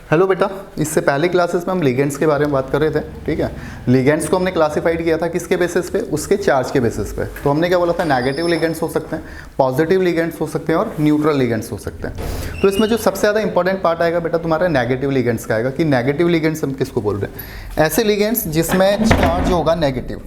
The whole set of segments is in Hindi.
हेलो बेटा, इससे पहले क्लासेस में हम लिगेंड्स के बारे में बात कर रहे थे। ठीक है, लिगेंड्स को हमने क्लासिफाइड किया था किसके बेसिस पे, उसके चार्ज के बेसिस पे। तो हमने क्या बोला था, नेगेटिव लिगेंड्स हो सकते हैं, पॉजिटिव लिगेंड्स हो सकते हैं और न्यूट्रल लिगेंड्स हो सकते हैं। तो इसमें जो सबसे ज़्यादा इंपॉर्टेंट पार्ट आएगा बेटा तुम्हारा नेगेटिव लिगेंड्स का आएगा कि नेगेटिव लिगेंड्स हम किसको बोल रहे हैं। ऐसे लिगेंड्स जिसमें चार्ज होगा नेगेटिव,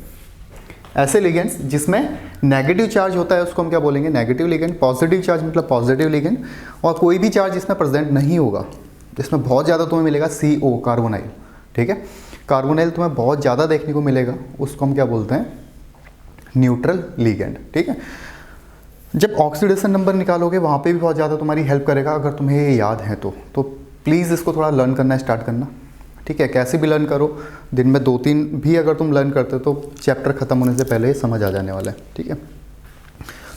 ऐसे लिगेंड्स जिसमें नेगेटिव चार्ज होता है उसको हम क्या बोलेंगे, नेगेटिव लिगेंड। पॉजिटिव चार्ज मतलब पॉजिटिव लिगेंड। और कोई भी चार्ज इसमें प्रेजेंट नहीं होगा, जिसमें बहुत ज़्यादा तुम्हें मिलेगा CO कार्बोनाइल। ठीक है, कार्बोनाइल तुम्हें बहुत ज़्यादा देखने को मिलेगा, उसको हम क्या बोलते हैं, न्यूट्रल लिगेंड। ठीक है, जब ऑक्सीडेशन नंबर निकालोगे वहाँ पे भी बहुत ज़्यादा तुम्हारी हेल्प करेगा अगर तुम्हें ये याद है तो प्लीज़ इसको थोड़ा लर्न करना स्टार्ट करना। ठीक है, कैसे भी लर्न करो, दिन में 2-3 भी अगर तुम लर्न करते हो तो चैप्टर खत्म होने से पहले समझ आ जाने वाला है। ठीक है,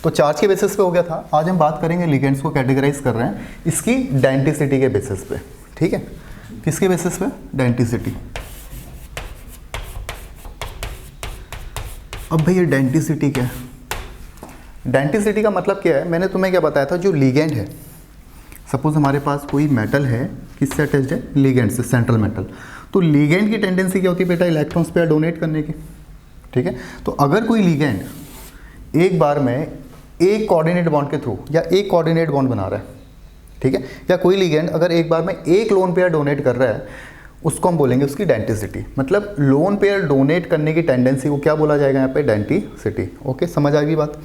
तो चार्ज के बेसिस पे हो गया था। आज हम बात करेंगे लिगेंड्स को कैटेगराइज कर रहे हैं इसकी डेंसिटी के बेसिस पे। ठीक है, किसके बेसिस पे, डेंसिटी। अब भैया डेंसिटी क्या है, डेंसिटी का मतलब क्या है, मैंने तुम्हें क्या बताया था, जो लिगेंड है, सपोज हमारे पास कोई मेटल है, किससे अटैच्ड है, लिगेंड से, सेंट्रल मेटल। तो लिगेंड की टेंडेंसी क्या होती है बेटा, इलेक्ट्रॉन्स पे डोनेट करने की। ठीक है, तो अगर कोई लिगेंड एक बार में एक कोऑर्डिनेट बॉन्ड के थ्रू या एक कोऑर्डिनेट बॉन्ड बना रहा है, ठीक है, या कोई लिगेंड अगर एक बार में एक लोन पेयर डोनेट कर रहा है, उसको हम बोलेंगे उसकी डेंसिटी। मतलब लोन पेयर डोनेट करने की टेंडेंसी को क्या बोला जाएगा यहाँ पे, डेंसिटी। ओके, समझ आ गई बात।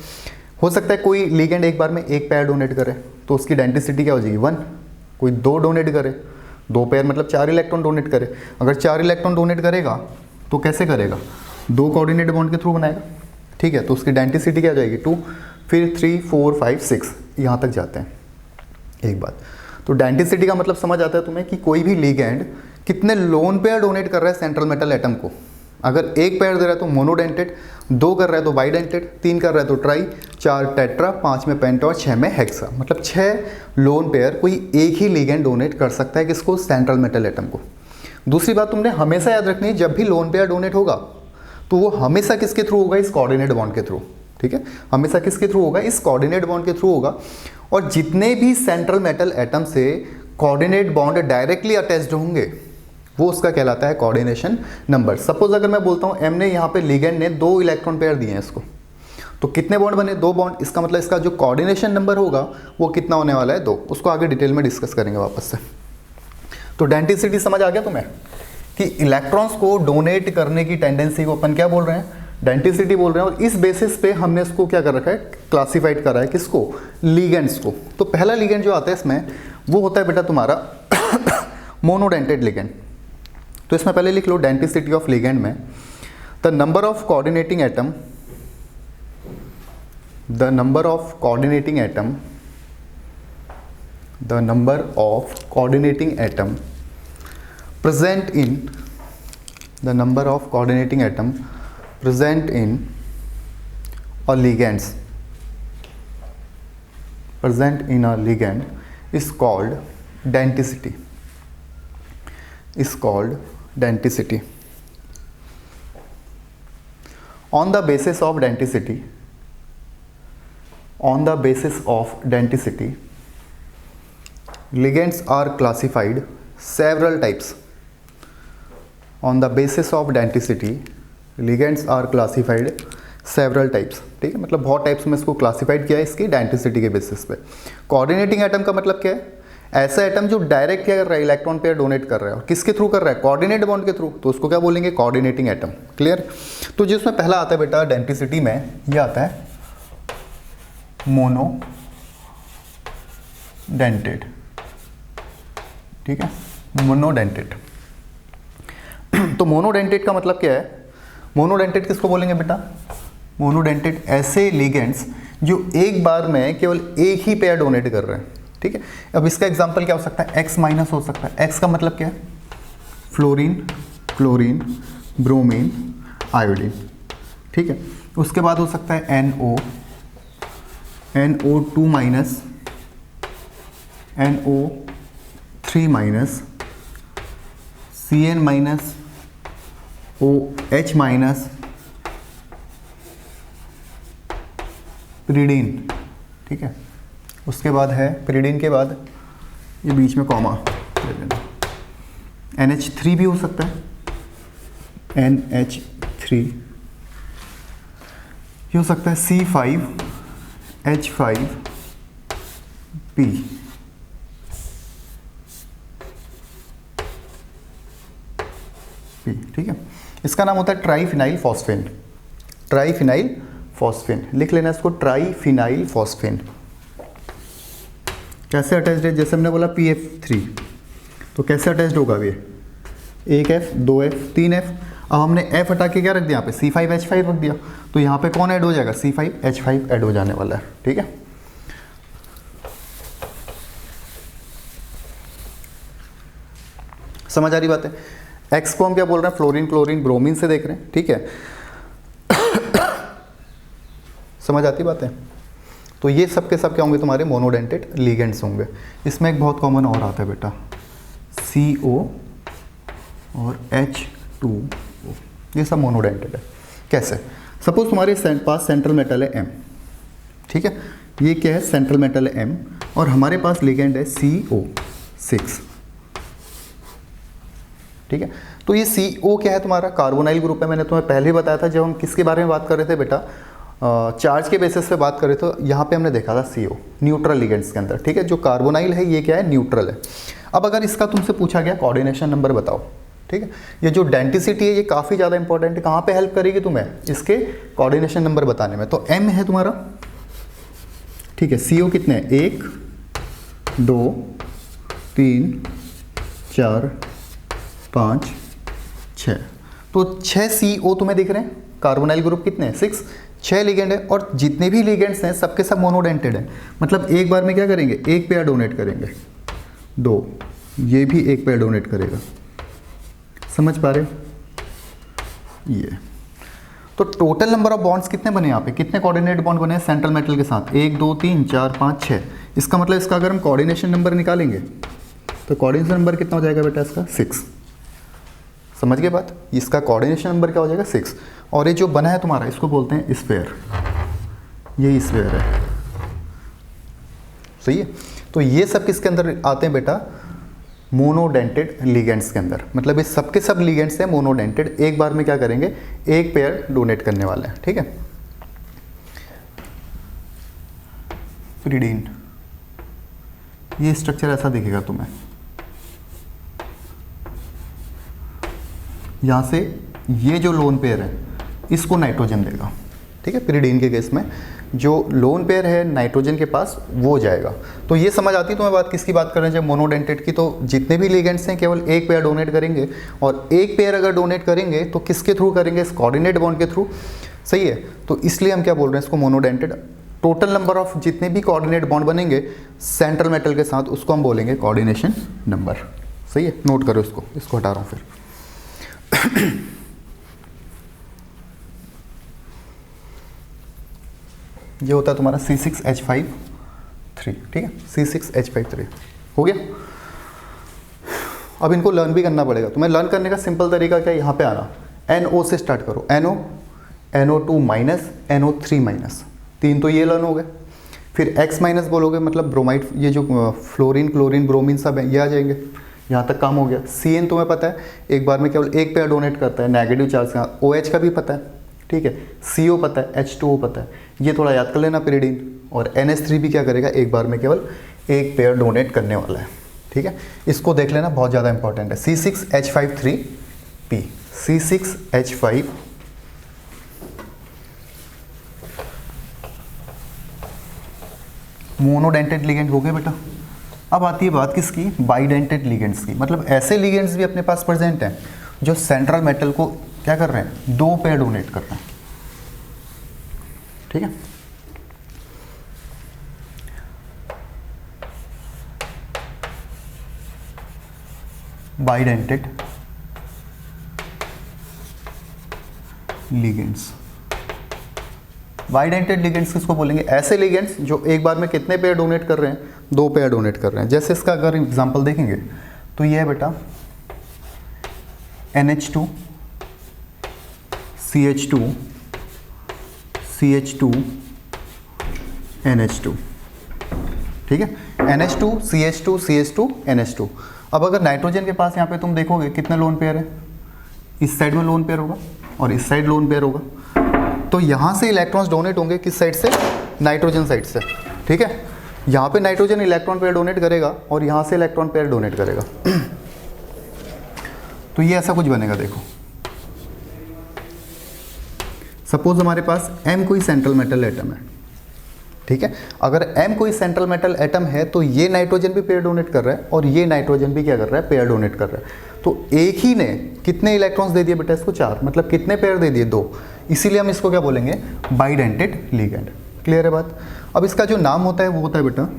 हो सकता है कोई लिगेंड एक बार में एक पेयर डोनेट करे तो उसकी डेंसिटी क्या हो जाएगी, 1। कोई 2 डोनेट करे, 2 पेयर मतलब 4 इलेक्ट्रॉन डोनेट करे। अगर 4 इलेक्ट्रॉन डोनेट करेगा तो कैसे करेगा, 2 कोऑर्डिनेट बॉन्ड के थ्रू बनाएगा। ठीक है, तो उसकी डेंसिटी क्या हो जाएगी, 2। फिर 3, 4, 5, 6 यहाँ तक जाते हैं। एक बात तो डेंसिटी का मतलब समझ आता है तुम्हें कि कोई भी लिगेंड कितने लोन पेयर डोनेट कर रहा है सेंट्रल मेटल एटम को। अगर एक पेयर दे रहा है तो मोनोडेंटेड, 2 कर रहा है तो बाइडेंटेड, 3 कर रहा है तो ट्राई, 4 टेट्रा, 5 में पेंटा और 6 में हेक्सा। मतलब 6 लोन पेयर कोई एक ही लिगेंड डोनेट कर सकता है, किसको, सेंट्रल मेटल एटम को। दूसरी बात तुमने हमेशा याद रखनी है, जब भी लोन पेयर डोनेट होगा तो वो हमेशा किसके थ्रू होगा, इस कोऑर्डिनेट बॉन्ड के थ्रू। ठीक है, हमेशा किसके थ्रू होगा, इस कोऑर्डिनेट बॉन्ड के थ्रू होगा। और जितने भी सेंट्रल मेटल एटम से कोऑर्डिनेट बॉन्ड डायरेक्टली अटैच्ड होंगे वो उसका कहलाता है कोऑर्डिनेशन नंबर। सपोज अगर मैं बोलता हूँ M ने यहाँ पे लिगेंड ने 2 इलेक्ट्रॉन पेयर दिए हैं इसको, तो कितने बॉन्ड बने, 2 बॉन्ड। इसका मतलब इसका जो कोऑर्डिनेशन नंबर होगा वो कितना होने वाला है, 2। उसको आगे डिटेल में डिस्कस करेंगे वापस से। तो डेंसिटी समझ आ गया तुम्हें कि इलेक्ट्रॉन्स को डोनेट करने की टेंडेंसी को अपन क्या बोल रहे हैं, डेंसिटी बोल रहे हैं। और इस बेसिस पे हमने इसको क्या कर रखा है, क्लासिफाइड करा है, किसको, लिगेंड्स को। तो पहला लिगेंड जो आता है इसमें वो होता है बेटा तुम्हारा मोनोडेंटेड लिगेंड। तो इसमें पहले लिख लो डेंसिटी ऑफ लिगेंड में, the number of coordinating atom, the number of coordinating atom, the number of coordinating atom present in, the number of coordinating atom present in a ligands, present in a ligand is called denticity, is called denticity. On the basis of denticity, on the basis of denticity, ligands are classified several types. On the basis of denticity, ligands are classified several types. ठीक है, मतलब बहुत टाइप्स में इसको क्लासिफाइड किया है इसकी डेंसिटी के बेसिस पे। कोऑर्डिनेटिंग एटम का मतलब क्या है, ऐसा एटम जो डायरेक्ट क्या कर रहा है, इलेक्ट्रॉन पेयर डोनेट कर रहा है। और किसके थ्रू कर रहा है, कोऑर्डिनेट बॉन्ड के थ्रू, तो उसको क्या बोलेंगे, कोऑर्डिनेटिंग एटम। क्लियर। तो जिसमें पहला आता है बेटा डेंसिटी में, ये आता है मोनोडेंटेड। ठीक है, मोनोडेंटेड। तो मोनोडेंटेड का मतलब क्या है, मोनोडेंटेड किसको बोलेंगे बेटा, मोनोडेंटेड ऐसे लिगेंड्स जो एक बार में केवल एक ही पेयर डोनेट कर रहे हैं। ठीक है, अब इसका एग्जांपल क्या हो सकता है, X माइनस हो सकता है। X का मतलब क्या है, फ्लोरीन, क्लोरीन, ब्रोमीन, आयोडीन। ठीक है, उसके बाद हो सकता है NO, NO2 minus, NO3 minus, Cn minus, OH minus, pyridine. ठीक है, उसके बाद है पिरिडीन के बाद ये बीच में कॉमा ले लेना, NH3 भी हो सकता है, NH3 ये हो सकता है C5H5P, ठीक है। इसका नाम होता है ट्राईफिनाइल फॉस्फेन, ट्राईफिनाइल फॉस्फेन, लिख लेना इसको, ट्राईफिनाइल फॉस्फेन। कैसे अटैच्ड है, जैसे हमने बोला PF3, तो कैसे अटैच्ड होगा ये, एक F, दो F, तीन F। अब हमने F हटा के क्या रख दिया यहाँ पे, C5H5 रख दिया, तो यहाँ पे कौन ऐड हो जाएगा, C5H5 ऐड हो जाने वाला है, ठीक है। समझ आ रही बात है। X को हम क्या बोल रहे हैं, फ्लोरीन क्लोरीन ब्रोमीन से देख रहे हैं, ठीक है। समझ आती बात है। तो ये सब के सब क्या होंगे, तुम्हारे मोनोडेंटेड लिगेंड्स होंगे। इसमें एक बहुत कॉमन और आता है बेटा, CO और H2O, ये सब मोनोडेंटेड है। कैसे, सपोज तुम्हारे पास सेंट्रल मेटल है M, ठीक है, ये क्या है, सेंट्रल मेटल है M, और हमारे पास लिगेंड है CO6, ठीक है। तो ये CO क्या है, तुम्हारा कार्बोनाइल ग्रुप है। मैंने तुम्हें पहले ही बताया था, जब हम किसके बारे में बात कर रहे थे बेटा, चार्ज के बेसिस पे बात करें, तो यहाँ पे हमने देखा था CO न्यूट्रल लिगेंड्स के अंदर, ठीक है। जो कार्बोनाइल है ये क्या है, न्यूट्रल है। अब अगर इसका तुमसे पूछा गया कोऑर्डिनेशन नंबर बताओ, ठीक है, ये जो डेंसिटी है ये काफ़ी ज़्यादा इंपॉर्टेंट है। कहाँ पे हेल्प करेगी तुम्हें, इसके कोऑर्डिनेशन नंबर बताने में। तो M है तुम्हारा, ठीक है, CO कितने हैं, 1 2 3 4 5 6, तो 6 CO तुम्हें दिख रहे हैं। कार्बोनाइल ग्रुप कितने हैं, 6, 6 लिगेंड है, और जितने भी लिगेंड्स हैं सबके सब मोनोडेंटेड हैं। मतलब एक बार में क्या करेंगे, एक पेयर डोनेट करेंगे, 2, ये भी एक पेयर डोनेट करेगा। समझ पा रहे हो ये। तो टोटल नंबर ऑफ बॉन्ड्स कितने बने यहाँ पे, कितने कोऑर्डिनेट बॉन्ड बने सेंट्रल मेटल के साथ, 1 2 3 4 5 6। इसका मतलब इसका अगर हम कोऑर्डिनेशन नंबर निकालेंगे तो कोऑर्डिनेशन नंबर कितना हो जाएगा बेटा इसका, 6। समझ गए बात, इसका कोऑर्डिनेशन नंबर क्या हो जाएगा, 6। और ये जो बना है तुम्हारा, इसको बोलते हैं स्फेयर, ये स्फेयर है, सही है। तो ये सब किसके अंदर आते हैं बेटा, मोनोडेंटेड लिगेंड्स के अंदर। मतलब ये सबके सब लिगेंड्स हैं मोनोडेंटेड, एक बार में क्या करेंगे, एक पेयर डोनेट करने वाले हैं, ठीक है। पिरिडीन, ये स्ट्रक्चर ऐसा दिखेगा तुम्हें, यहाँ से ये जो लोन पेयर है इसको नाइट्रोजन देगा, ठीक है। पिरिडीन के केस में जो लोन पेयर है नाइट्रोजन के पास वो जाएगा। तो ये समझ आती है तुम्हें बात, किसकी बात कर रहे हैं, जब मोनोडेंटेड की, तो जितने भी लिगेंड्स हैं केवल एक पेयर डोनेट करेंगे, और एक पेयर अगर डोनेट करेंगे तो किसके थ्रू करेंगे, इस कोऑर्डिनेट बॉन्ड के थ्रू, सही है। तो इसलिए हम क्या बोल रहे हैं इसको मोनोडेंटेड। टोटल नंबर ऑफ जितने भी कोऑर्डिनेट बॉन्ड बनेंगे सेंट्रल मेटल के साथ, उसको हम बोलेंगे कोऑर्डिनेशन नंबर, सही है। नोट करो इसको हटा रहा हूँ फिर। ये होता है तुम्हारा C6H5 3, ठीक है, C6H5 3 हो गया। अब इनको लर्न भी करना पड़ेगा तुम्हें। लर्न करने का सिंपल तरीका क्या है, यहाँ पे आना, NO से स्टार्ट करो, NO, NO2 minus, NO3 minus, 3 तो ये लर्न हो गए। फिर X माइनस बोलोगे, मतलब ब्रोमाइड, ये जो फ्लोरीन क्लोरीन ब्रोमीन सब है ये आ जाएंगे, यहाँ तक काम हो गया। CN तुम्हें पता है एक बार में केवल एक पेयर डोनेट करता है नेगेटिव चार्ज का। OH का भी पता है, ठीक है। CO पता है, H2O पता है, ये थोड़ा याद कर लेना पिरिडीन। और NH3 भी क्या करेगा, एक बार में केवल एक पेयर डोनेट करने वाला है, ठीक है। इसको देख लेना, बहुत ज़्यादा इंपॉर्टेंट है। C6H53P, C6H5 मोनोडेंटेड लिगेंड हो गए बेटा। अब आती है बात किसकी, बाइडेंटेड लिगेंड्स की। मतलब ऐसे लिगेंड्स भी अपने पास प्रेजेंट हैं जो सेंट्रल मेटल को क्या कर रहे हैं, 2 पेयर डोनेट कर रहे हैं, ठीक है। बाइडेंटेड लिगेंड्स, बाइडेंटेड लिगेंड्स किसको बोलेंगे, ऐसे लिगेंड्स जो एक बार में कितने पेयर डोनेट कर रहे हैं, 2 पेयर डोनेट कर रहे हैं। जैसे इसका अगर एग्जांपल देखेंगे तो ये है बेटा NH2 CH2 CH2 NH2, ठीक है। NH2 CH2 CH2 NH2। अब अगर नाइट्रोजन के पास यहाँ पे तुम देखोगे कितने लोन पेयर है, इस साइड में लोन पेयर होगा और इस साइड लोन पेयर होगा। तो यहाँ से इलेक्ट्रॉन्स डोनेट होंगे किस साइड से, नाइट्रोजन साइड से, ठीक है। यहाँ पे नाइट्रोजन इलेक्ट्रॉन पेयर डोनेट करेगा और यहाँ से इलेक्ट्रॉन पेयर डोनेट करेगा। तो ये ऐसा कुछ बनेगा, देखो सपोज हमारे पास M कोई सेंट्रल मेटल एटम है, ठीक है। अगर M कोई सेंट्रल मेटल एटम है तो ये नाइट्रोजन भी पेयर डोनेट कर रहा है और ये नाइट्रोजन भी क्या कर रहा है, पेयर डोनेट कर रहा है। तो एक ही ने कितने इलेक्ट्रॉन्स दे दिए बेटा इसको, 4, मतलब कितने पेयर दे दिए, 2। इसीलिए हम इसको क्या बोलेंगे, बाइडेंटेड लिगेंड। क्लियर है बात। अब इसका जो नाम होता है वो होता है बेटा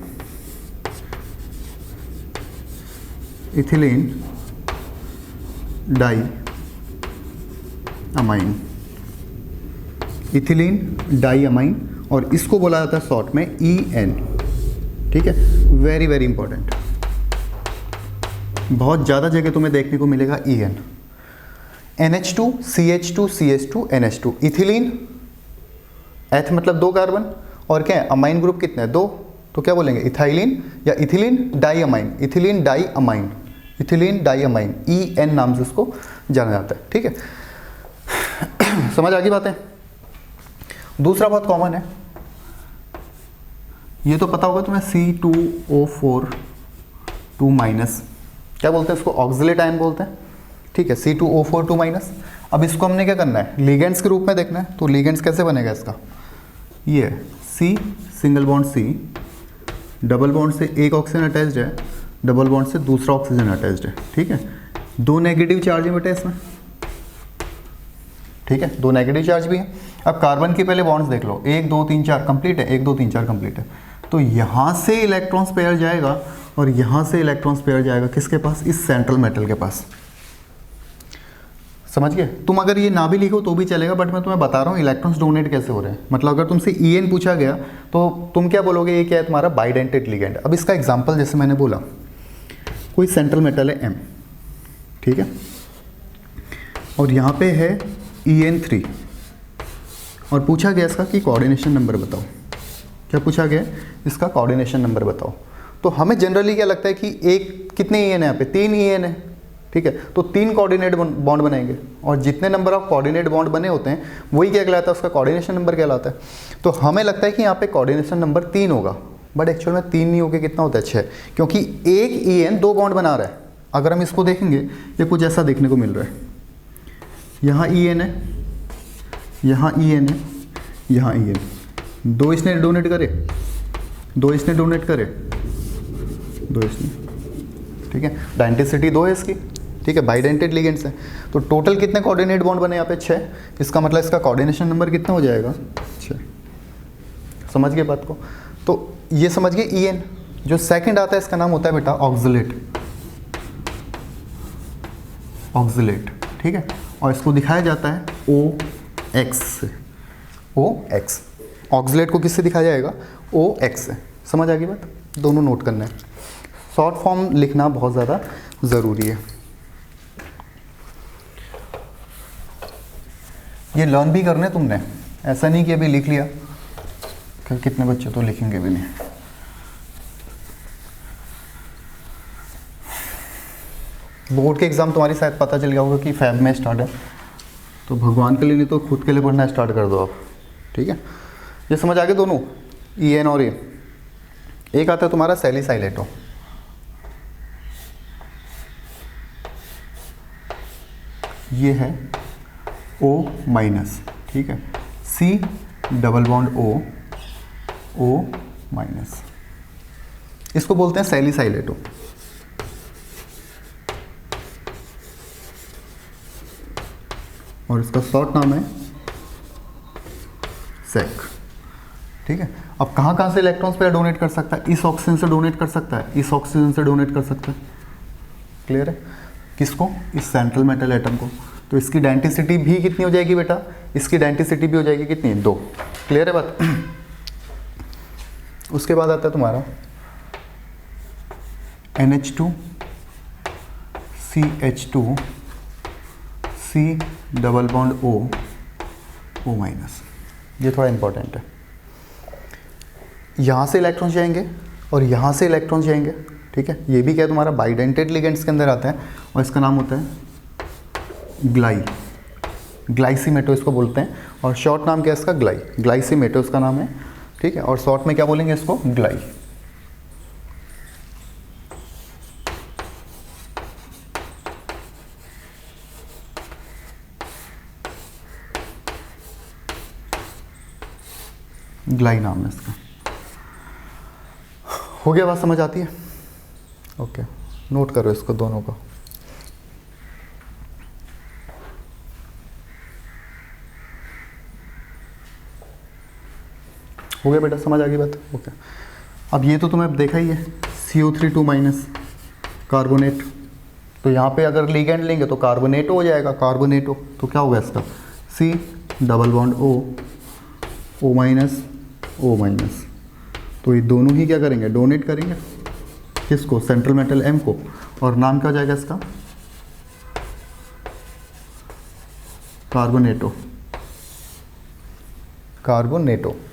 ethylene diamine, ethylene diamine, और इसको बोला जाता है शॉर्ट में EN, ठीक है। वेरी वेरी इंपॉर्टेंट, बहुत ज़्यादा जगह तुम्हें देखने को मिलेगा EN। NH2 CH2 CH2 NH2, ethylene एथ मतलब 2 कार्बन, और क्या है अमाइन ग्रुप कितने हैं, 2, तो क्या बोलेंगे इथाइलिन या ethylene diamine, ethylene diamine, ethylene diamine, EN नाम से उसको जाना जाता है, ठीक है। समझ आ गई बातें। दूसरा बहुत कॉमन है, ये तो पता होगा तुम्हें, C2O4 2-, क्या बोलते हैं इसको, ऑक्सिलेट आयन बोलते हैं, ठीक है। C2O4 2-। अब इसको हमने क्या करना है, लिगेंड्स के रूप में देखना है। तो लिगेंड्स कैसे बनेगा इसका, ये C single bond C, double bond से एक ऑक्सीजन अटैच्ड है, डबल बॉन्ड से दूसरा ऑक्सीजन अटैच्ड है, ठीक है। 2 नेगेटिव चार्ज है बेटा इसमें, ठीक है, 2 नेगेटिव चार्ज भी है। अब कार्बन के पहले बॉन्ड्स देख लो, 1 2 3 4 कंप्लीट है, 1 2 3 4 कंप्लीट है। तो यहाँ से इलेक्ट्रॉन्स पेयर जाएगा और यहाँ से इलेक्ट्रॉन्स पेयर जाएगा किसके पास, इस सेंट्रल मेटल के पास। समझ गए। तुम अगर ये ना भी लिखो तो भी चलेगा, बट मैं तुम्हें बता रहा हूँ इलेक्ट्रॉन्स डोनेट कैसे हो रहे हैं। मतलब अगर तुमसे EN पूछा गया तो तुम क्या बोलोगे, ये क्या है तुम्हारा बाइडेंटेड लिगेंड। अब इसका एग्जांपल जैसे मैंने बोला, कोई सेंट्रल मेटल है M, ठीक है, और यहाँ पे है EN3, और पूछा गया इसका कि कोऑर्डिनेशन नंबर बताओ। क्या पूछा गया, इसका कोऑर्डिनेशन नंबर बताओ। तो हमें जनरली क्या लगता है कि एक कितने EN है, यहाँ पे 3 EN है, ठीक है। तो 3 कोऑर्डिनेट बॉन्ड बनाएंगे, और जितने नंबर ऑफ कोऑर्डिनेट बॉन्ड बने होते हैं वही क्या कहलाता है, उसका कोऑर्डिनेशन नंबर कहलाता है। तो हमें लगता है कि यहाँ पे कोऑर्डिनेशन नंबर 3 होगा, बट एक्चुअल में 3 नहीं होकर कितना होता है, 6, क्योंकि एक EN 2 बॉन्ड बना रहा है। अगर हम इसको देखेंगे ये कुछ ऐसा देखने को मिल रहा है, यहाँ EN है, यहाँ EN है, यहाँ EN, 2 इसने डोनेट करे, 2 इसने डोनेट करे, 2 इसने, ठीक है। डाइडेंटिसिटी 2 है इसकी, ठीक है, बाइडेंटेड लिगेंड्स है। तो टोटल कितने कोऑर्डिनेट बॉन्ड बने यहाँ पे, 6। इसका मतलब इसका कोऑर्डिनेशन नंबर कितना हो जाएगा, 6। समझ गए बात को। तो ये समझ गए EN। जो सेकंड आता है इसका नाम होता है बेटा ऑक्सिलेट, ऑक्सिलेट, ठीक है, और इसको दिखाया जाता है OX से, OX। ऑक्सिलेट को किससे दिखाया जाएगा, OX से। समझ आ गई बात, दोनों नोट करना है। शॉर्ट फॉर्म लिखना बहुत ज़्यादा ज़रूरी है। ये लर्न भी करने तुमने, ऐसा नहीं कि अभी लिख लिया, कि कितने बच्चे तो लिखेंगे भी नहीं। बोर्ड के एग्ज़ाम तुम्हारी शायद पता चल गया होगा कि फैब में स्टार्ट है, तो भगवान के लिए नहीं तो खुद के लिए पढ़ना स्टार्ट कर दो आप, ठीक है। ये समझ आ गए दोनों, EN और A। एक आता है तुम्हारा सैलिसाइलेटो, ये है O-, ठीक है, C डबल बॉन्ड O-, इसको बोलते हैं सैलिसाइलेटो। और इसका शॉर्ट नाम है SEC, ठीक है। अब कहाँ से इलेक्ट्रॉन्स पेयर डोनेट कर सकता है, इस ऑक्सीजन से डोनेट कर सकता है, इस ऑक्सीजन से डोनेट कर सकता है। क्लियर है, किसको, इस सेंट्रल मेटल एटम को। तो इसकी डाइडेंटिसिटी भी कितनी हो जाएगी बेटा, इसकी डाइडेंटिसिटी भी हो जाएगी कितनी, 2। क्लियर है बात। उसके बाद आता है तुम्हारा NH2 CH2 C double bond O-। ये थोड़ा इंपॉर्टेंट है। यहाँ से इलेक्ट्रॉन्स जाएंगे और यहाँ से इलेक्ट्रॉन्स जाएंगे, ठीक है, ये भी क्या है तुम्हारा बाइडेंटेड लिगेंड्स के अंदर आता है और इसका नाम होता है ग्लाइसिमेटो इसको बोलते हैं, और शॉर्ट नाम क्या है इसका ग्लाइसिमेटो इसका नाम है, ठीक है, और शॉर्ट में क्या बोलेंगे इसको ग्लाई। ग्लाई नाम है इसका। हो गया, बात समझ आती है? ओके, नोट करो इसको दोनों को। हो गया बेटा, समझ आ गई बात? ओके, अब ये तो तुम्हें देखा ही है CO3 कार्बोनेट, तो यहाँ पे अगर लिगेंड लेंगे तो कार्बोनेटो हो जाएगा, कार्बोनेटो, तो क्या होगा इसका C double bond O O-, तो ये दोनों ही क्या करेंगे डोनेट करेंगे किसको, सेंट्रल मेटल M को, और नाम क्या हो जाएगा इसका कार्बोनेटो,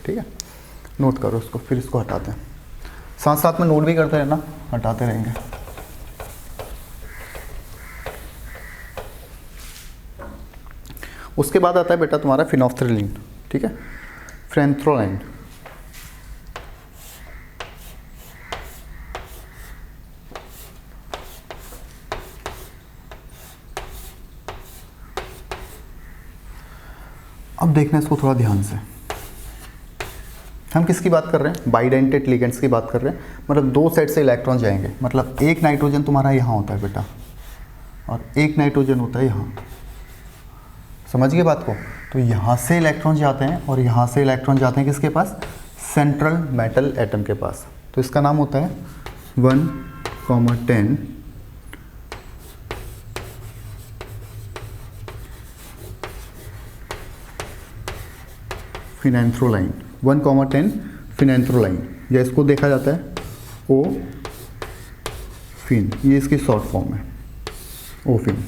ठीक है, नोट करो इसको, फिर इसको हटाते हैं, साथ साथ में नोट भी करते रहना, हटाते रहेंगे। उसके बाद आता है बेटा तुम्हारा फिनोफ्थ्रेलिन, ठीक है, फ्रेंथ्रोलाइन। अब देखना इसको थोड़ा ध्यान से, हम किसकी बात कर रहे हैं, बाइडेंटेड लिगेंड्स की बात कर रहे हैं, मतलब दो सेट से इलेक्ट्रॉन जाएंगे, मतलब एक नाइट्रोजन तुम्हारा यहाँ होता है बेटा और एक नाइट्रोजन होता है यहाँ, समझ गए बात को? तो यहाँ से इलेक्ट्रॉन जाते हैं और यहाँ से इलेक्ट्रॉन जाते हैं किसके पास, सेंट्रल मेटल एटम के पास, तो इसका नाम होता है 1,10 फिनैंथ्रोलाइन, 1,10 फिनैंथ्रोलाइन, या इसको देखा जाता है ओ फिन, ये इसकी शॉर्ट फॉर्म है ओ फिन,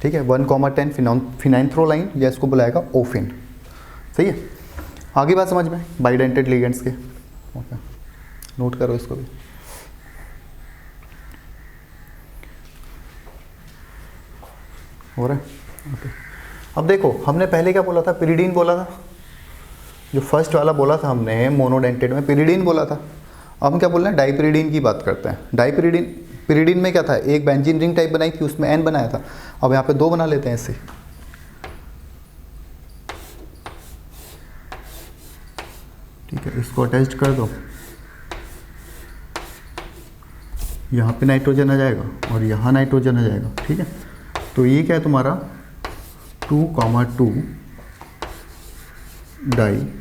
ठीक है, 1,10 फिनैंथ्रोलाइन, या इसको बुलाएगा ओ फिन, सही है। आगे बात समझ में बाइडेंटेड लिगेंड्स के, ओके, नोट करो इसको भी। हो रहा है, ओके। अब देखो हमने पहले क्या बोला था, पिरिडीन बोला था, जो फर्स्ट वाला बोला था हमने मोनोडेंटेड में पिरिडीन बोला था। अब हम क्या बोल रहे हैं, डाइपिरिडीन की बात करते हैं। पिरिडीन में क्या था, एक बेंजीन रिंग टाइप बनाई थी, उसमें N बनाया था, अब यहाँ पे दो बना लेते हैं इससे, ठीक है, इसको अटैच कर दो, यहाँ पे नाइट्रोजन आ जाएगा और यहाँ नाइट्रोजन आ जाएगा, ठीक है। तो ये क्या है तुम्हारा 2,2 डाइपिरिडाइल,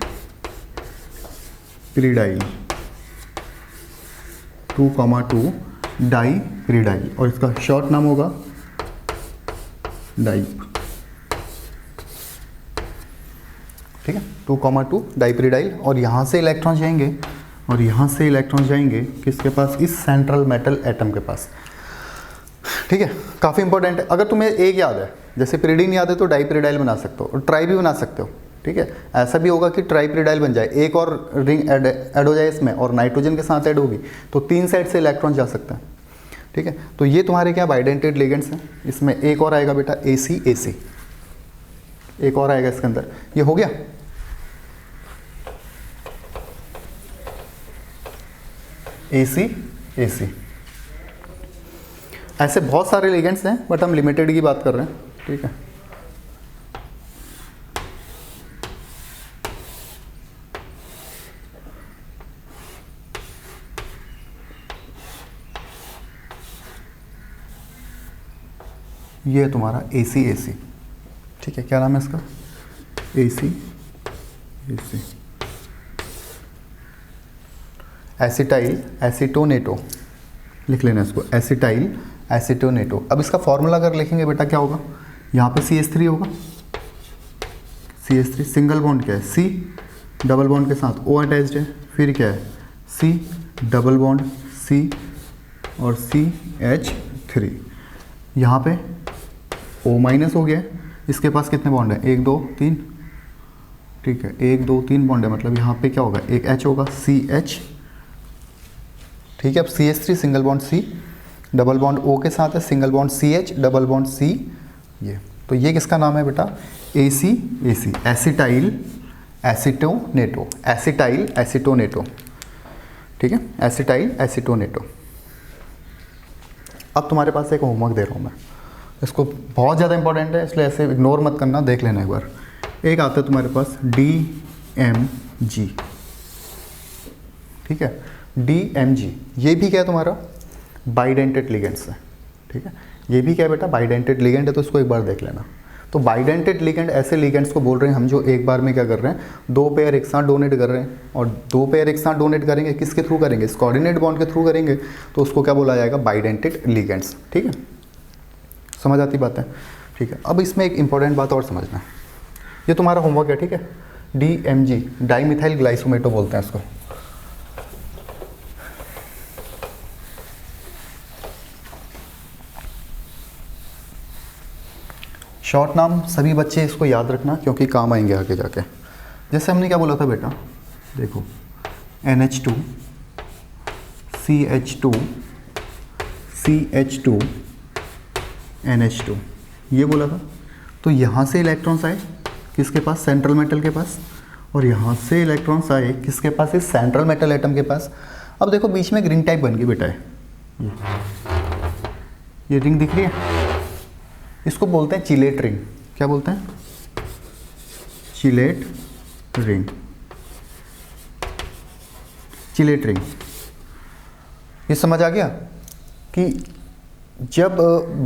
2,2 डाइपिरिडाइल, और इसका शॉर्ट नाम होगा डाइप, ठीक है, 2,2 डाइपिरिडाइल, और यहाँ से इलेक्ट्रॉन जाएंगे और यहाँ से इलेक्ट्रॉन जाएंगे किसके पास, इस सेंट्रल मेटल एटम के पास, ठीक है। काफ़ी इंपॉर्टेंट है, अगर तुम्हें एक याद है, जैसे पिरिडीन याद है तो डाइपिरिडाइल बना सकते हो और ट्राई भी बना सकते हो, ठीक है। ऐसा भी होगा कि ट्राइपिरिडाइल बन जाए, एक और रिंग ऐड हो जाए इसमें और नाइट्रोजन के साथ ऐड होगी तो तीन साइड से इलेक्ट्रॉन जा सकते हैं, ठीक है। तो ये तुम्हारे क्या बाइडेंटेड लिगेंड्स हैं। इसमें एक और आएगा बेटा AC, एक और आएगा इसके अंदर, ये हो गया। AC ऐसे बहुत सारे लिगेंड्स हैं बट हम लिमिटेड की बात कर रहे हैं, ठीक है। ये है तुम्हारा AC, ठीक है, क्या नाम है इसका, AC। एसिटाइल एसीटोनेटो, लिख लेना इसको, एसिटाइल एसीटोनेटो। अब इसका फॉर्मूला अगर लिखेंगे बेटा क्या होगा, यहाँ पे CH3 होगा, CH3 सिंगल बॉन्ड क्या है, C डबल बॉन्ड के साथ O अटैच्ड है, फिर क्या है C डबल बॉन्ड C और CH3, यहाँ पे O- हो गया, इसके पास कितने बॉन्ड है, 1 2 3, ठीक है, 1 2 3 बॉन्ड है, मतलब यहाँ पे क्या होगा, एक H होगा CH, ठीक है। अब CH3 single bond C, double bond O के साथ है, single bond CH, double bond C, ये तो ये किसका नाम है बेटा, AC, एसिटाइल एसिटोनेटो, एसिटाइल एसिटोनेटो, ठीक है, एसिटाइल एसिटोनेटो। अब तुम्हारे पास एक होमवर्क दे रहा हूँ मैं, इसको बहुत ज़्यादा इंपॉर्टेंट है इसलिए ऐसे इग्नोर मत करना, देख लेना एक बार। एक आता है तुम्हारे पास DMG, ठीक है, DMG, ये भी क्या है तुम्हारा, बाइडेंटेड लिगेंड्स है, ठीक है, ये भी क्या है बेटा, बाइडेंटेड लिगेंड है, तो इसको एक बार देख लेना। तो बाइडेंटेड लिगेंड ऐसे लिगेंड्स को बोल रहे हैं हम जो एक बार में क्या कर रहे हैं, 2 पेयर एक साथ डोनेट कर रहे हैं, और 2 पेयर एक साथ डोनेट करेंगे किसके थ्रू करेंगे, इस कोऑर्डिनेट बॉन्ड के थ्रू करेंगे, तो उसको क्या बोला जाएगा, बाइडेंटेड लिगेंड्स, ठीक है, समझ आती बात है, ठीक है। अब इसमें एक इंपॉर्टेंट बात और समझना है, ये तुम्हारा होमवर्क है, ठीक है, DMG, डाइमिथाइल ग्लाइसोमेटो बोलते हैं इसको। शॉर्ट नाम सभी बच्चे इसको याद रखना क्योंकि काम आएंगे आगे जाके। जैसे हमने क्या बोला था बेटा, देखो NH2 CH2 CH2 NH2 ये बोला था। तो यहाँ से इलेक्ट्रॉन्स आए किसके पास, सेंट्रल मेटल के पास, और यहाँ से इलेक्ट्रॉन्स आए किसके पास, इस सेंट्रल मेटल एटम के पास। अब देखो बीच में एक रिंग टाइप बन गई बेटा, ये रिंग दिख रही है, इसको बोलते हैं चिलेट रिंग। क्या बोलते हैं, चिलेट रिंग, चिलेट रिंग। ये समझ आ गया कि जब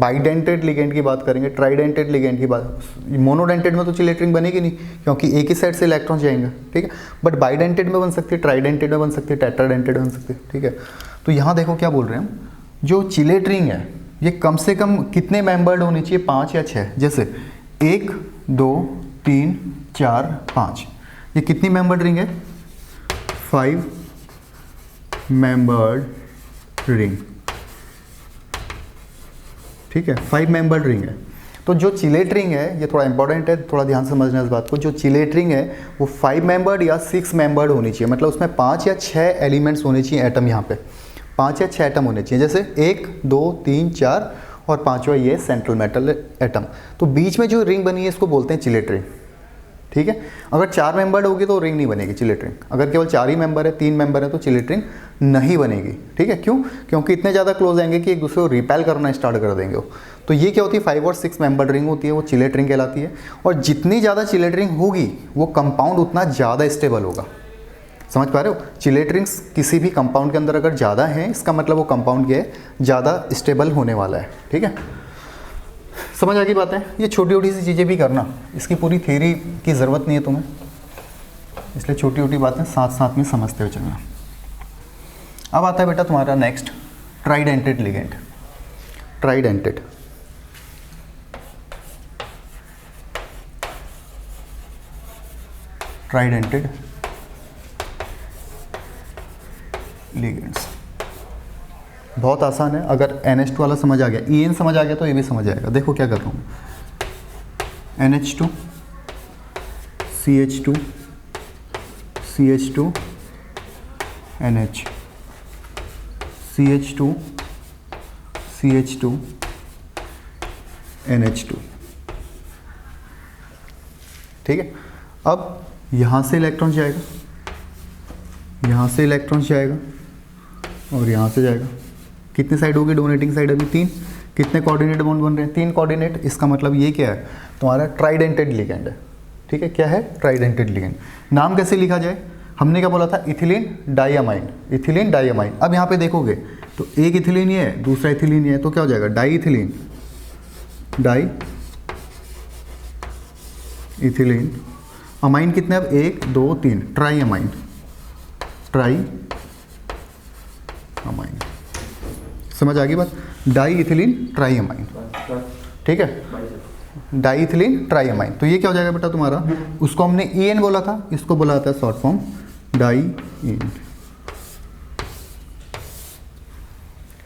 बाइडेंटेड लिगेंड की बात करेंगे, ट्राइडेंटेड लिगेंड की बात, मोनोडेंटेड में तो चिलेट रिंग बनेगी नहीं क्योंकि एक ही साइड से इलेक्ट्रॉन जाएंगे, ठीक है, बट बाइडेंटेड में बन सकती है, ट्राइडेंटेड में बन सकती है, टेट्राडेंटेड में बन सकती है, ठीक है। तो यहाँ देखो क्या बोल रहे हैं हम, जो चिलेट रिंग है ये कम से कम कितने मेंबर्ड होनी चाहिए, 5 या 6, जैसे 1 2 3 4 5, ये कितनी मेंबर्ड रिंग है, 5 मेंबर्ड रिंग, ठीक है, 5 मेंबर्ड रिंग है। तो जो चिलेट रिंग है ये थोड़ा इंपॉर्टेंट है, थोड़ा ध्यान से समझना इस बात को, जो चिलेट रिंग है वो 5 मेंबर्ड या 6 मेंबर्ड होनी चाहिए, मतलब उसमें 5 या 6 एलिमेंट्स होने चाहिए, एटम यहाँ पे 5 या 6 एटम होने चाहिए, जैसे 1 2 3 4 और 5वां ये सेंट्रल मेटल एटम। तो बीच में जो रिंग बनी है इसको बोलते हैं चिलेट रिंग, ठीक है। अगर 4 मेंबर्ड होगी तो रिंग नहीं बनेगी चिलेट रिंग, अगर केवल 4 ही मेंबर है, 3 मेंबर है तो चिलेट रिंग नहीं बनेगी, ठीक है। क्यों, क्योंकि इतने ज़्यादा क्लोज आएंगे कि एक दूसरे को रिपेल करना स्टार्ट कर देंगे वो। तो ये क्या होती है, 5 और 6 मेंबर्ड रिंग होती है, वो चिलेट रिंग कहलाती है। और जितनी ज़्यादा चिलेट रिंग होगी वो कंपाउंड उतना ज़्यादा स्टेबल होगा, समझ पा रहे हो। चिलेट रिंग्स किसी भी कंपाउंड के अंदर अगर ज़्यादा है इसका मतलब वो कंपाउंड क्या है, ज़्यादा स्टेबल होने वाला है, ठीक है, समझ आ गई बात है। ये छोटी छोटी सी चीज़ें भी करना, इसकी पूरी थ्योरी की ज़रूरत नहीं है तुम्हें, इसलिए छोटी छोटी बातें साथ साथ में समझते हुए चलना। अब आता है बेटा तुम्हारा नेक्स्ट, ट्राइडेंटेड लिगेंड। ट्राइडेंटेड, ट्राइडेंटेड लिगेंड्स बहुत आसान है, अगर NH2 वाला समझ आ गया, EN समझ आ गया तो ये भी समझ आएगा। देखो क्या कर रहा हूँ, NH2 CH2 CH2 NH CH2 CH2 NH2, ठीक है। अब यहाँ से इलेक्ट्रॉन जाएगा, यहाँ से इलेक्ट्रॉन जाएगा और यहाँ से जाएगा। कितनी साइड होगी, डोनेटिंग साइड अभी 3। कितने कोऑर्डिनेट बॉन्ड बन रहे हैं, 3 कोऑर्डिनेट। इसका मतलब ये क्या है, तुम्हारा ट्राइडेंटेड लिगेंड है, ठीक है। क्या है, ट्राइडेंटेड लिगेंड। नाम कैसे लिखा जाए, हमने क्या बोला था, इथिलीन डाइअमाइन, इथिलीन डाइअमाइन। अब यहाँ पे देखोगे तो एक इथिलीन ये है, दूसरा इथिलीन ये है, तो क्या हो जाएगा, diethylene, diethylene. Amine कितने, अब 1 2 3, ट्राई अमाइन, ट्राई अमाइन। समझ आ गई बात, डाई इथिलीन ट्राई अमाइन, ठीक है, डाई इथिलीन ट्राई अमाइन। तो ये क्या हो जाएगा बेटा तुम्हारा, उसको हमने EN बोला था, इसको बोला जाता है शॉर्ट फॉर्म डाई इन,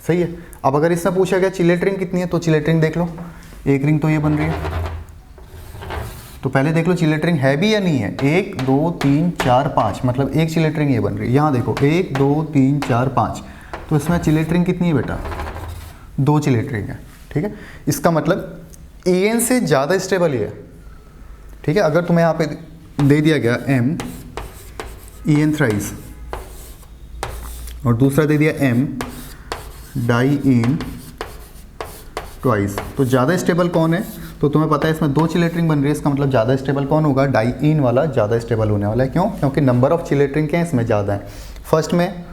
सही है। अब अगर इससे पूछा गया चिलेट रिंग कितनी है, तो चिलेट रिंग देख लो, एक रिंग तो ये बन रही है, तो पहले देख लो चिलेट रिंग है भी या नहीं है। 1 2 3 4 5, मतलब एक चिलेट रिंग ये बन रही है। यहाँ देखो 1 2 3 4 5, तो इसमें चिलेट रिंग कितनी है बेटा, 2 चिलेट रिंग है, ठीक है। इसका मतलब En से ज़्यादा स्टेबल ही है, ठीक है। अगर तुम्हें यहाँ पे दे दिया गया M En थ्राइस और दूसरा दे दिया M डाई इन ट्वाइस, तो ज़्यादा स्टेबल कौन है, तो तुम्हें पता है इसमें 2 चिलेट रिंग बन रही है, इसका मतलब ज़्यादा स्टेबल कौन होगा, डाई इन वाला ज़्यादा स्टेबल होने वाला है। क्यों, क्योंकि नंबर ऑफ चिलेट रिंग क्या है इसमें ज़्यादा है। फर्स्ट में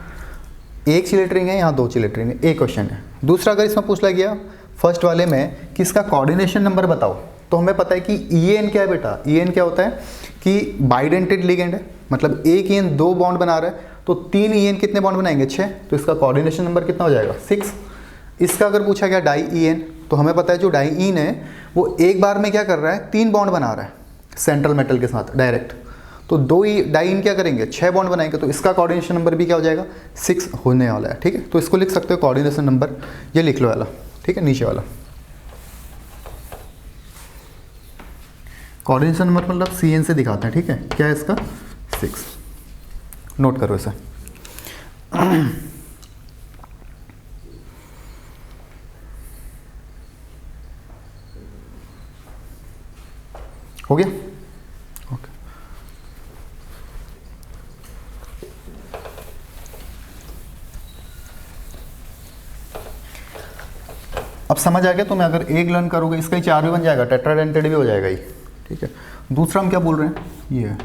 1 चिलेट रिंग है, यहाँ 2 चिलेट रिंग है, एक क्वेश्चन है। दूसरा अगर इसमें पूछ लिया गया फर्स्ट वाले में कि इसका कोऑर्डिनेशन नंबर बताओ, तो हमें पता है कि En क्या है बेटा, En क्या होता है कि बाइडेंटेड लिगेंड है, मतलब एक En 2 बॉन्ड बना रहा है, तो 3 En कितने बॉन्ड बनाएंगे, 6, तो इसका कोऑर्डिनेशन नंबर कितना हो जाएगा, 6। इसका अगर पूछा गया डाई En, तो हमें पता है जो डाई इन है वो एक बार में क्या कर रहा है, 3 बॉन्ड बना रहा है सेंट्रल मेटल के साथ डायरेक्ट, तो 2 डाई इन क्या करेंगे, 6 बॉन्ड बनाएंगे, तो इसका कोऑर्डिनेशन नंबर भी क्या हो जाएगा, 6 होने वाला है, ठीक है। तो इसको लिख सकते हो कोऑर्डिनेशन नंबर, ये लिख लो वाला, ठीक है, नीचे वाला कोऑर्डिनेशन नंबर मतलब Cn से दिखाते हैं, ठीक है। क्या है इसका, 6, नोट करो इसे। हो गया, ओके। अब समझ आ गया तुम्हें, अगर एक लर्न करोगे इसका ही 4 भी बन जाएगा, टेट्राडेंटेड भी हो जाएगा ये, ठीक है। दूसरा हम क्या बोल रहे हैं, ये है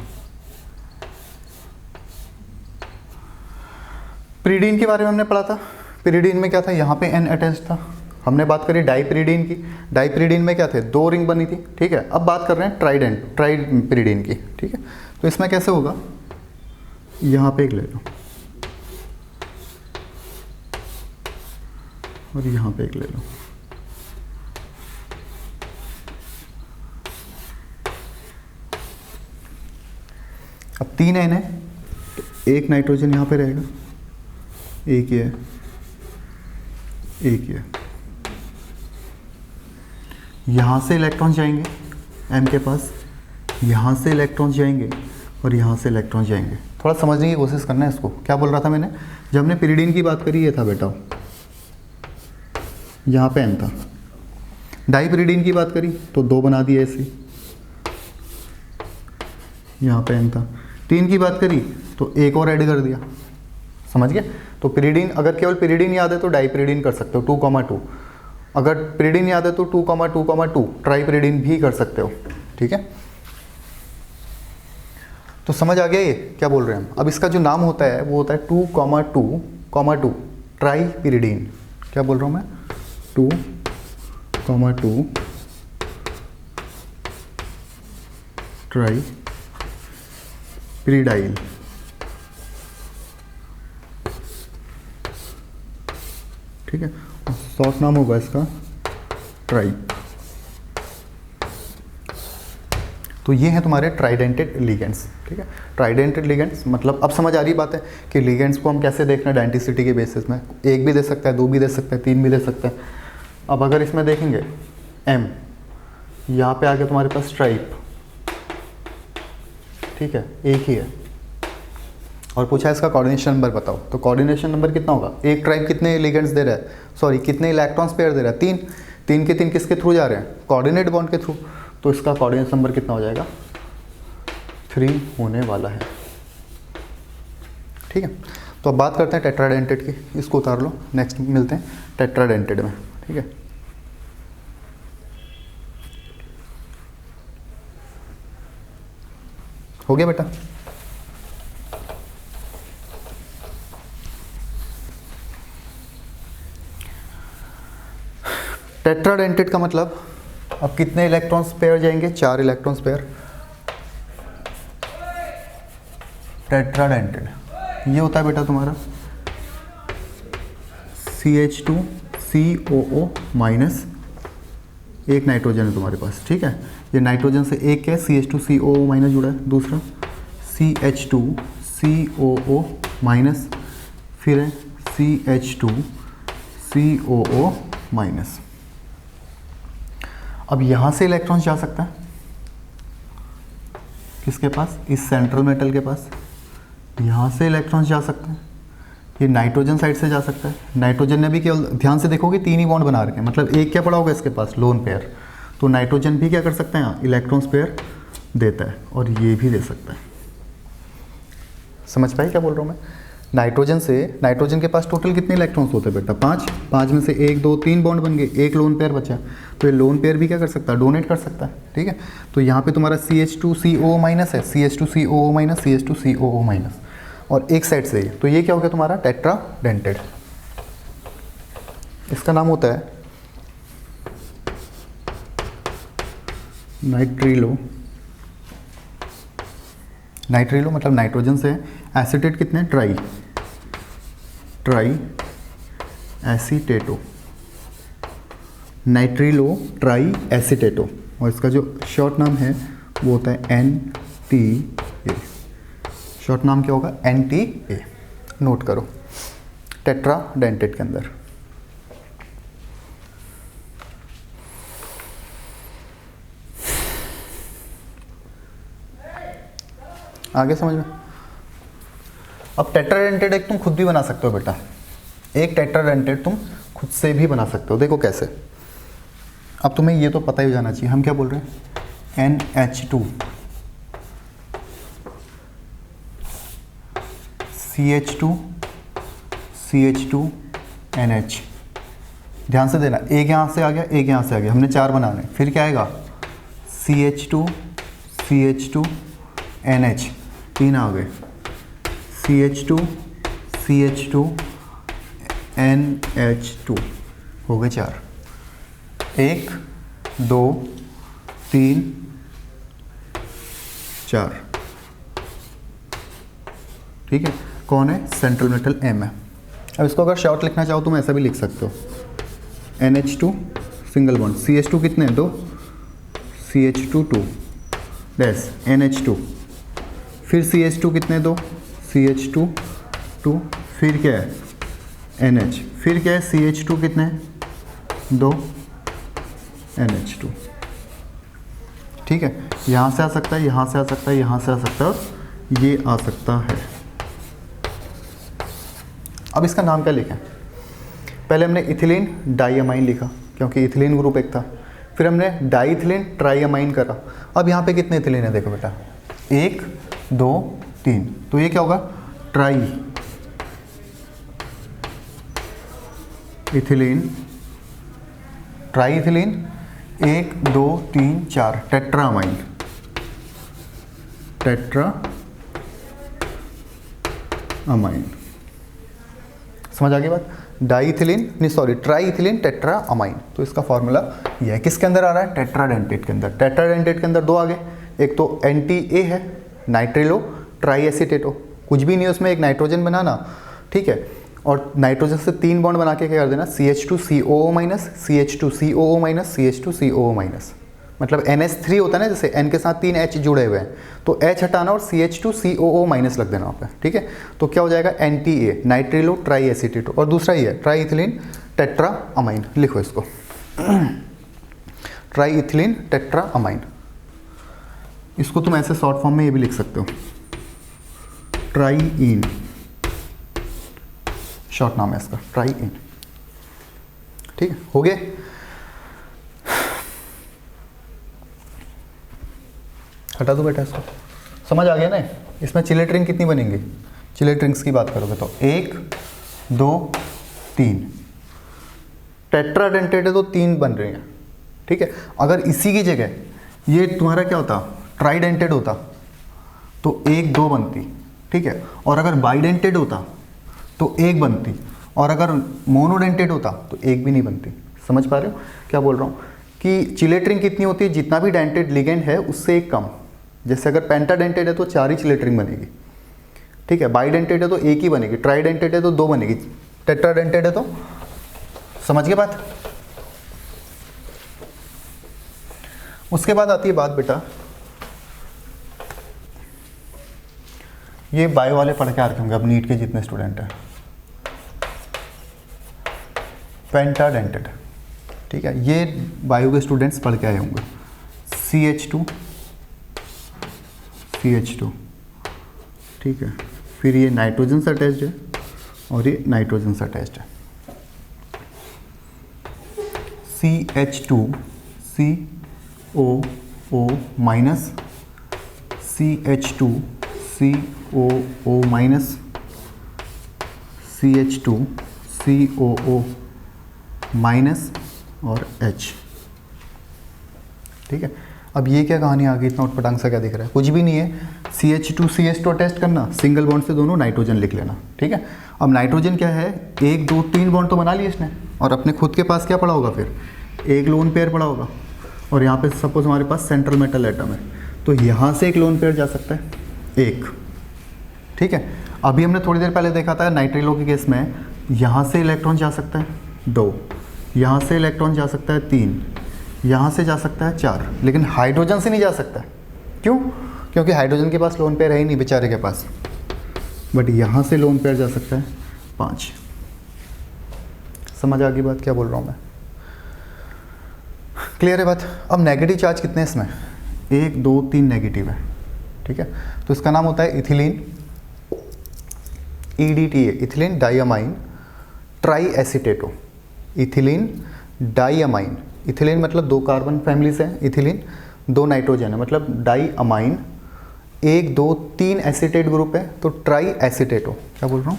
पिरिडीन के बारे में हमने पढ़ा था। पिरिडीन में क्या था, यहाँ पे N अटैच था। हमने बात करी डाईपिरिडीन की, डाईपिरिडीन में क्या थे, 2 रिंग बनी थी, ठीक है। अब बात कर रहे हैं ट्राइपिरिडीन की, ठीक है। तो इसमें कैसे होगा, यहाँ पे एक ले लो और यहाँ पे एक ले लो, अब 3 N है, तो एक नाइट्रोजन यहाँ पे रहेगा, एक ये, एक ये, यहाँ से इलेक्ट्रॉन जाएंगे M के पास, यहाँ से इलेक्ट्रॉन जाएंगे और यहाँ से इलेक्ट्रॉन जाएंगे। थोड़ा समझने की कोशिश करना है इसको, क्या बोल रहा था मैंने, जब हमने पिरिडीन की बात करी ये था बेटा, यहाँ पे M था। डाईपिरिडीन की बात करी तो 2 बना दिए ऐसे, यहाँ पे M था। 3 की बात करी तो एक और ऐड कर दिया, समझ गए। तो पिरिडीन, अगर केवल पिरिडीन याद है तो डाईपिरिडीन कर सकते हो 2,2, अगर पिरिडीन याद है तो 2,2,2 ट्राईपिरिडीन भी कर सकते हो, ठीक है। तो समझ आ गया ये क्या बोल रहे हैं हम। अब इसका जो नाम होता है वो होता है 2,2,2 ट्राईपिरिडीन। क्या बोल रहा हूँ मैं, 2,2 ट्राईपिरिडाइल, ठीक है। शॉर्ट नाम होगा इसका ट्राई। तो ये हैं तुम्हारे ट्राइडेंटेड लिगेंड्स, ठीक है। ट्राइडेंटेड लिगेंड्स मतलब अब समझ आ रही बात है कि लिगेंड्स को हम कैसे देखना है आइडेंटिसिटी के बेसिस में, 1 भी दे सकता है, 2 भी दे सकता है, 3 भी दे सकता है। अब अगर इसमें देखेंगे M, यहाँ पे आके तुम्हारे पास स्ट्राइप, ठीक है, एक ही है, और पूछा है इसका कोऑर्डिनेशन नंबर बताओ, तो कोऑर्डिनेशन नंबर कितना होगा, एक ट्राइब कितने लिगेंड्स दे रहा है, सॉरी कितने इलेक्ट्रॉन्स पेयर दे रहा है, 3, 3 के 3 किसके थ्रू जा रहे हैं, कोऑर्डिनेट बॉन्ड के थ्रू, तो इसका कोऑर्डिनेशन नंबर कितना हो जाएगा, 3 होने वाला है, ठीक है। तो अब बात करते हैं टेट्राडेंटेड की, इसको उतार लो, नेक्स्ट मिलते हैं टेट्राडेंटेड में, ठीक है। हो गया बेटा। टेट्राडेंटेड का मतलब अब कितने इलेक्ट्रॉन्स पेयर जाएंगे, 4 इलेक्ट्रॉन्स पेयर। टेट्राडेंटेड ये होता है बेटा तुम्हारा CH2COO माइनस, एक नाइट्रोजन है तुम्हारे पास, ठीक है। ये नाइट्रोजन से एक क्या है, CH2COO माइनस जुड़ा है, दूसरा CH2COO माइनस, फिर है CH2COO माइनस। अब यहाँ से इलेक्ट्रॉन जा सकता है किसके पास, इस सेंट्रल मेटल के पास, यहाँ से इलेक्ट्रॉन जा सकते हैं ये नाइट्रोजन साइड से जा सकता है, नाइट्रोजन ने भी केवल ध्यान से देखोगे 3 ही बॉन्ड बना रखे हैं, मतलब एक क्या पड़ा होगा इसके पास, लोन पेयर। तो नाइट्रोजन भी क्या कर सकता है यहाँ, इलेक्ट्रॉन्स पेयर देता है, और ये भी दे सकता है। समझ पाए क्या बोल रहा हूँ मैं? नाइट्रोजन के पास टोटल कितने इलेक्ट्रॉन्स होते हैं बेटा, 5 में से 1 2 3 बॉन्ड बन गए, एक लोन पेयर बचा, तो ये लोन पेयर भी क्या कर सकता है, डोनेट कर सकता है। ठीक है, तो यहाँ पे तुम्हारा CH2COO माइनस है, CH2COO माइनस, CH2COO माइनस, और एक साइड से तो ये क्या हो गया तुम्हारा टेट्राडेंटेड। इसका नाम होता है नाइट्रिलो। नाइट्रिलो मतलब नाइट्रोजन से एसिटेट कितने, ट्राई एसीटेटो, नाइट्रिलो ट्राई एसीटेटो, और इसका जो शॉर्ट नाम है वो होता है NTA। शॉर्ट नाम क्या होगा, NTA, नोट करो, टेट्राडेंटेट के अंदर। आगे समझ में? अब टेट्राडेंटेट एक तुम खुद भी बना सकते हो बेटा, एक टेट्राडेंटेट तुम खुद से भी बना सकते हो। देखो कैसे, अब तुम्हें ये तो पता ही जाना चाहिए, हम क्या बोल रहे हैं, NH2 CH2 CH2 NH। ध्यान से देना, एक यहाँ से आ गया, एक यहाँ से आ गया, हमने 4 बनाने, फिर क्या आएगा, CH2 CH2 NH, 3 आ गए, CH2 CH2 NH2, हो गए 4, 1 2 3 4। ठीक है, कौन है, सेंट्रल मेटल M है। अब इसको अगर शॉर्ट लिखना चाहो तो मैं ऐसा भी लिख सकते हो, NH2 सिंगल बॉन्ड, CH2 कितने हैं, 2, CH2 2 डैश NH2, फिर CH2 कितने, 2, CH2 2, फिर क्या है NH, फिर क्या है CH2 कितने, 2 NH2। ठीक है, यहाँ से आ सकता है, यहाँ से आ सकता है, यहाँ से आ सकता है, और ये आ सकता है। अब इसका नाम क्या लिखें, पहले हमने इथिलीन डाइअमाइन लिखा क्योंकि इथिलीन ग्रुप एक था, फिर हमने डाइथिलीन ट्राइअमाइन करा। अब यहाँ पे कितने इथिलीन है देखो बेटा, 1 2 3, तो ये क्या होगा, ट्राई इथिलीन, ट्राई इथिलीन, 1 2 3 4, टेट्रामाइन, टेट्राअमाइन। समझ आ गई बात, डाइथिलीन नहीं सॉरी ट्राइथिलीन टेट्राअमाइन, तो इसका फॉर्मूला ये है। किसके अंदर आ रहा है, टेट्राडेंटेट के अंदर। टेट्राडेंटेट के अंदर 2 आ गए, एक तो NTA है, नाइट्रिलो ट्राई एसीटेटो, कुछ भी नहीं है उसमें, एक नाइट्रोजन बनाना, ठीक है, और नाइट्रोजन से 3 बॉन्ड बना के क्या कर देना, CH2COO minus, CH2COO minus, CH2COO minus, मतलब NH3 होता है ना, जैसे N के साथ 3 H जुड़े हुए हैं, तो H हटाना और CH2COO माइनस लग देना वहाँ पे। ठीक है, तो क्या हो जाएगा, NTA नाइट्रिलो ट्राई एसीटेटो, और दूसरा ही है ट्राइथिलीन टेट्राअमाइन, लिखो इसको ट्राइथिलीन टेट्राअमाइन। इसको तुम ऐसे शॉर्ट फॉर्म में ये भी लिख सकते हो, ट्राइइन, शॉर्ट नाम है इसका ट्राइइन। ठीक है, हो गए। हटा दो बेटा इसको, समझ आ गया ना। इसमें चिलेट्रिंग कितनी बनेंगी, चिलेट्रिंग्स की बात करोगे तो 1 2 3, टेट्राडेंटेट है तो 3 बन रही हैं। ठीक है, अगर इसी की जगह ये तुम्हारा क्या होता, ट्राइडेंटेड होता तो 1 2 बनती, ठीक है, और अगर बाइडेंटेड होता तो 1 बनती, और अगर मोनोडेंटेड होता तो 1 भी नहीं बनती। समझ पा रहे हो क्या बोल रहा हूँ, कि चिलेट्रिंग कितनी होती है, जितना भी डेंटेड लिगेंड है उससे 1 कम। जैसे अगर पेंटाडेंटेड है तो 4 ही चिलेट्रिंग बनेगी, ठीक है, बाइडेंटेड है तो 1 ही बनेगी, ट्राइडेंटेड है तो 2 बनेगी, टेट्राडेंटेड है तो, समझ गए बात। उसके बाद आती है बात बेटा, ये बायो वाले पढ़ के आ रखे होंगे अब, नीट के जितने स्टूडेंट हैं, पेंटाडेंटेड, ठीक है, ये बायो के स्टूडेंट्स पढ़ के आए होंगे, CH2 CH2, ठीक है, फिर ये नाइट्रोजन से अटैच्ड है और ये नाइट्रोजन से अटैच्ड है। CH2 COO minus, CH2 COO minus, CH2 COO minus और H। ठीक है, अब ये क्या कहानी आ गई, इतना उटपटांग सा क्या दिख रहा है, कुछ भी नहीं है। CH2 CH2 टेस्ट करना, सिंगल बॉन्ड से दोनों नाइट्रोजन लिख लेना। ठीक है, अब नाइट्रोजन क्या है, 1 2 3 बॉन्ड तो बना लिए इसने, और अपने खुद के पास क्या पड़ा होगा, फिर एक लोन पेयर पड़ा होगा। और यहाँ पे सपोज हमारे पास सेंट्रल मेटल एटम है, तो यहाँ से एक लोन पेयर जा सकता है, एक। ठीक है, अभी हमने थोड़ी देर पहले देखा था नाइट्रिलो के केस में, यहाँ से इलेक्ट्रॉन जा सकता है 2, यहाँ से इलेक्ट्रॉन जा सकता है 3, यहाँ से जा सकता है 4, लेकिन हाइड्रोजन से नहीं जा सकता। क्यों? क्योंकि हाइड्रोजन के पास लोन पेयर है ही नहीं बेचारे के पास, बट यहाँ से लोन पेयर जा सकता है 5। समझ आ गई बात क्या बोल रहा हूँ मैं? क्लियर है बात? अब नेगेटिव चार्ज कितने हैं इसमें, 1 2 3 नेगेटिव है। ठीक है, तो इसका नाम होता है ethylene, EDTA, ethylene diamine tri acetate. Ethylene diamine, ethylene मतलब 2 कार्बन फैमिली से है, इथिलीन 2 नाइट्रोजन है, मतलब डाइअमाइन, 1 2 3 एसीटेट ग्रुप है, तो ट्राई एसीटेटो। क्या बोल रहा हूँ,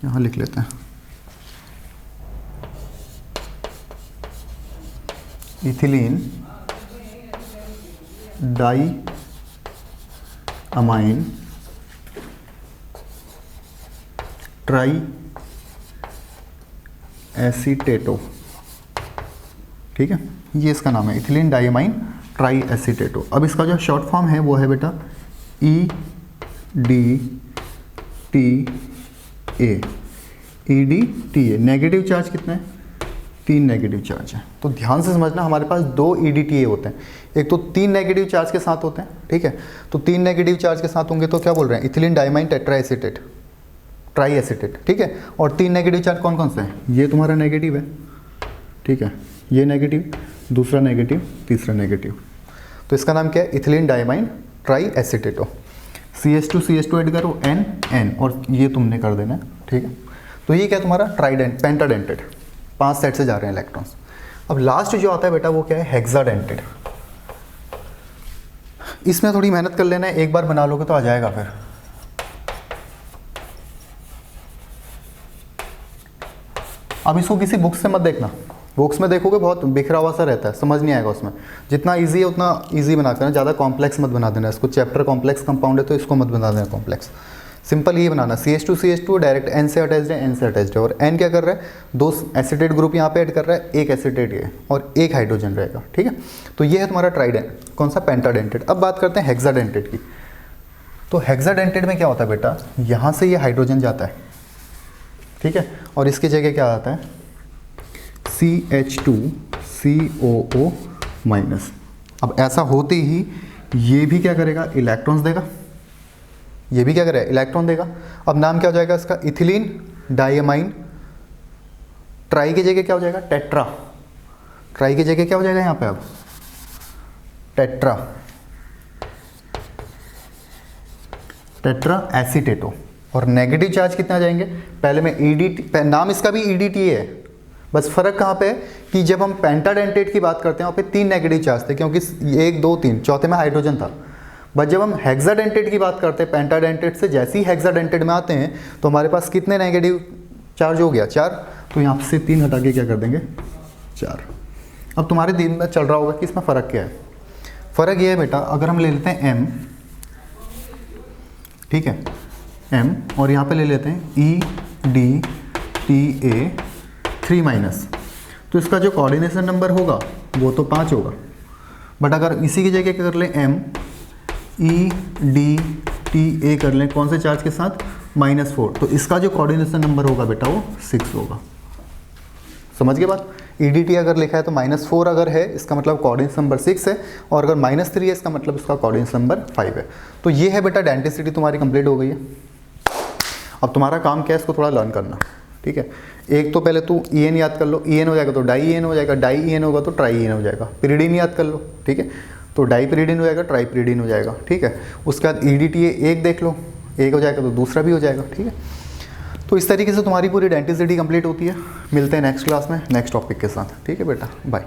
यहाँ लिख लेते हैं, इथिलीन डाइअमाइन ट्राई एसीटेटो। ठीक है, ये इसका नाम है, इथिलीन डाइअमाइन ट्राई एसीटेटो। अब इसका जो शॉर्ट फॉर्म है वो है बेटा EDTA। EDTA, नेगेटिव चार्ज कितने हैं, 3 नेगेटिव चार्ज है। तो ध्यान से समझना, हमारे पास 2 EDTA होते हैं, एक तो 3 नेगेटिव चार्ज के साथ होते हैं। ठीक है, तो 3 नेगेटिव चार्ज के साथ होंगे तो क्या बोल रहे हैं, ethylene diamine tetra acetate, try acetate. ठीक है, और 3 नेगेटिव चार्ज कौन कौन से हैं, ये तुम्हारा नेगेटिव है। ठीक है, ये नेगेटिव, दूसरा नेगेटिव, तीसरा नेगेटिव, तो इसका नाम क्या है, ethylene diamine tri acetate. CH2 add करो, N, और ये तुमने कर देना है। ठीक है, तो ये क्या तुम्हारा ट्राइडेंट, पेंटाडेंटेड, 5 सेट से जा रहे हैं इलेक्ट्रॉन्स। अब लास्ट जो आता है बेटा वो क्या है, हेक्साडेंटेड। इसमें थोड़ी मेहनत कर लेना है, एक बार बना लोगे तो आ जाएगा फिर। अब इसको किसी बुक से मत देखना, बुक्स में देखोगे बहुत बिखरा हुआ सा रहता है, समझ नहीं आएगा उसमें। जितना इजी है उतना इजी बना कर, ज़्यादा कॉम्प्लेक्स मत बना देना इसको। चैप्टर कॉम्प्लेक्स कंपाउंड है तो इसको मत बना देना कॉम्प्लेक्स, सिंपल ये बनाना। CH2 डायरेक्ट N से अटैच्ड है, N से अटैच्ड है, और N क्या कर रहा है, 2 एसिटेट ग्रुप यहाँ पे ऐड कर रहा है, 1 एसिटेट ये और 1 हाइड्रोजन रहेगा। ठीक है, तो ये है तुम्हारा ट्राइडेंट, कौन सा, पेंटाडेंटेड। अब बात करते हैं हेक्साडेंटेड की। तो हेक्साडेंटेड में क्या होता है बेटा, यहाँ से ये हाइड्रोजन जाता है, ठीक है, और इसकी जगह क्या आता है, CH2 COO माइनस। अब ऐसा होते ही ये भी क्या करेगा, इलेक्ट्रॉन्स देगा, ये भी क्या करेगा, इलेक्ट्रॉन देगा। अब नाम क्या हो जाएगा इसका, इथिलीन डाइअमाइन, ट्राई की जगह क्या हो जाएगा, टेट्रा, ट्राई की जगह क्या हो जाएगा यहाँ पे, अब टेट्रा, टेट्रा एसीटेटो। और नेगेटिव चार्ज कितने आ जाएंगे, पहले में नाम इसका भी EDTA है, बस फर्क कहाँ पे है कि जब हम पेंटाडेंटेट की बात करते हैं वहाँ पे 3 नेगेटिव चार्ज थे, क्योंकि 1 2 3 चौथे में हाइड्रोजन था। बट जब हम हेक्साडेंटेट की बात करते हैं, पेंटाडेंटेट से जैसे ही हेक्साडेंटेट में आते हैं तो हमारे पास कितने नेगेटिव चार्ज हो गया, 4। तो यहाँ से 3 हटा के क्या कर देंगे, 4। अब तुम्हारे दिन में चल रहा होगा कि इसमें फ़र्क क्या है। फ़र्क ये है बेटा, अगर हम ले लेते हैं M, ठीक है, M, और यहाँ पे ले लेते हैं EDTA 3 माइनस, तो इसका जो कोऑर्डिनेशन नंबर होगा वो तो 5 होगा। बट अगर इसी की जगह क्या कर लें, MEDTA कर लें, कौन से चार्ज के साथ, -4, तो इसका जो कोऑर्डिनेशन नंबर होगा बेटा वो 6 होगा। समझ गए बात? EDTA अगर लिखा है तो -4 अगर है इसका मतलब कोऑर्डिनेशन नंबर 6 है, और अगर -3 है इसका मतलब इसका कोऑर्डिनेशन नंबर 5 है। तो ये है बेटा डेंटिसिटी तुम्हारी कंप्लीट हो गई है। अब तुम्हारा काम क्या है, इसको थोड़ा लर्न करना। ठीक है, एक तो पहले तू EN याद कर लो, EN हो जाएगा तो डाई EN हो जाएगा, डाई EN होगा तो ट्राई EN हो जाएगा। पिरिडीन याद कर लो, ठीक है, तो डाई पिरिडीन हो जाएगा, ट्राई पिरिडीन हो जाएगा। ठीक है, उसके बाद EDTA एक देख लो, एक हो जाएगा तो दूसरा भी हो जाएगा। ठीक है, तो इस तरीके से तुम्हारी पूरी डेंटिसिटी कंप्लीट होती है। मिलते हैं नेक्स्ट क्लास में नेक्स्ट टॉपिक के साथ। ठीक है बेटा, बाय।